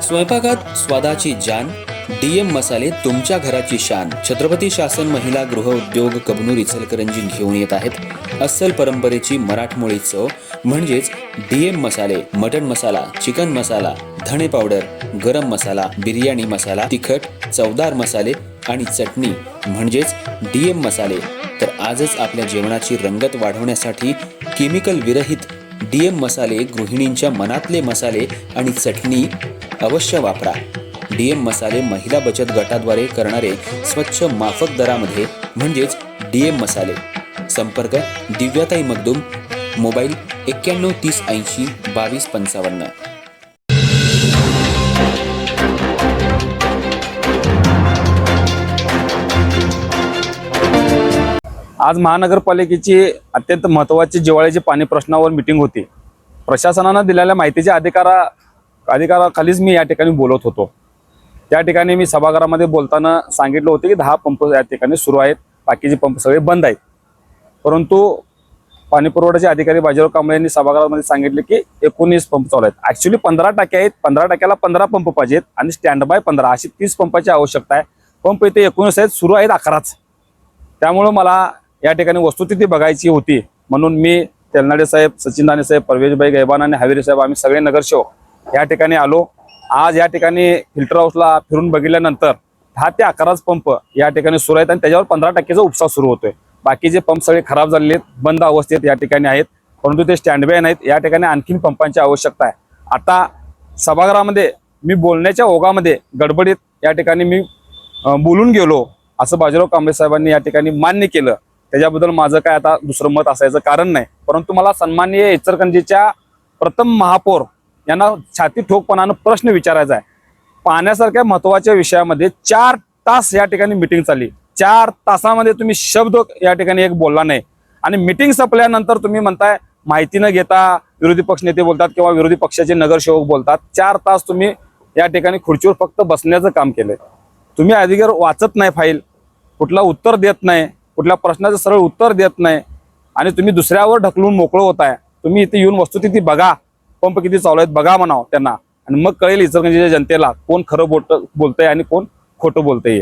स्वयंपाकात स्वादाची जान, डीएम मसाले तुमच्या घराची शान. छत्रपती शासन महिला गृह उद्योग कबनूर इचलकरंजी घेऊन येत आहेत अस्सल परंपरेची मराठमोळी चव म्हणजेच डीएम मसाले. मटन मसाला, चिकन मसाला, धणे पावडर, गरम मसाला, बिर्याणी मसाला, तिखट चवदार मसाले आणि चटणी म्हणजेच डीएम मसाले. तर आजच आपल्या जेवणाची रंगत वाढवण्यासाठी केमिकल विरहित डीएम मसाले, गृहिणींच्या मनातले मसाले आणि चटणी अवश्य वापरा. डीएम मसाले महिला बचत गटाद्वारे करणारे स्वच्छ माफक दरामध्ये म्हणजेच डीएम मसाले. संपर्क दिव्याताई मगदूम, मोबाईल 91 30 80 22 55. आज महानगरपालिकेची अत्यंत महत्त्वाची जिव्हाळ्याची पाणी प्रश्नावर मीटिंग होती. प्रशासनानं दिलेल्या माहितीच्या अधिकाराखालीच मी या ठिकाणी बोलत होतो. त्या ठिकाणी मी सभागृहामध्ये बोलताना सांगितलं होतं की 10 पंप या ठिकाणी सुरू आहेत, बाकीचे पंप सगळे बंद आहेत. परंतु पाणी पुरवठ्याचे अधिकारी बाजीराव कांबळे यांनी सभागृहामध्ये सांगितले की 19 पंप चालू आहेत. ॲक्च्युली 15% आहेत. 15%ला 15 पंप पाहिजेत आणि स्टँड बाय 15 अशी 30 पंपाची आवश्यकता आहे. पंप इथे 19 आहेत, सुरू आहेत 11च. त्यामुळं मला या ठिकाणी वस्तुस्थिती बघायची होती, म्हणून मी तेलनाडे साहेब, सचिन दाने साहेब, परवेशभाई गैबान आणि हवेरी साहेब आम्ही सगळे नगरसेवक या ठिकाणी आलो. आज या ठिकाणी फिल्टर हाऊसला फिरून बघितल्यानंतर 10 ते 11च पंप या ठिकाणी सुरू आहेत आणि त्याच्यावर 15%चा उपसा सुरू होतोय. बाकीचे पंप सगळे खराब झालेले आहेत, बंद अवस्थेत या ठिकाणी आहेत, परंतु ते स्टँड बाय नाहीत. या ठिकाणी आणखीन पंपांची आवश्यकता आहे. आता सभागृहामध्ये मी बोलण्याच्या ओघामध्ये गडबडीत या ठिकाणी मी बोलून गेलो असं बाजीराव कांबळे साहेबांनी या ठिकाणी मान्य केलं. त्याच्याबद्दल माझं काय आता दुसरं मत असायचं कारण नाही. परंतु मला सन्माननीय इचलकरंजीच्या प्रथम महापौर यांना छाती ठोकपणानं प्रश्न विचारायचा आहे. पाण्यासारख्या महत्त्वाच्या विषयामध्ये 4 तास या ठिकाणी मीटिंग चालली. 4 तासामध्ये तुम्ही शब्द या ठिकाणी एक बोलला नाही आणि मीटिंग संपल्यानंतर तुम्ही म्हणताय माहिती न घेता विरोधी पक्ष नेते बोलतात किंवा विरोधी पक्षाचे नगरसेवक बोलतात. 4 तास तुम्ही या ठिकाणी खुर्चीवर फक्त बसण्याचं काम केलंय. तुम्ही अधिकार वाचत नाही, फाईल कुठला उत्तर देत नाही, कुठल्या प्रश्नाचं सरळ उत्तर देत नाही आणि तुम्ही दुसऱ्यावर ढकलून मोकळं होताय. तुम्ही इथे येऊन वस्तुस्थिती बघा, पंप किती चालू आहेत बघा म्हणावं त्यांना, आणि मग कळेल इचलकरंजीच्या जनतेला कोण खरं बोलतंय आणि कोण खोटं बोलतंय.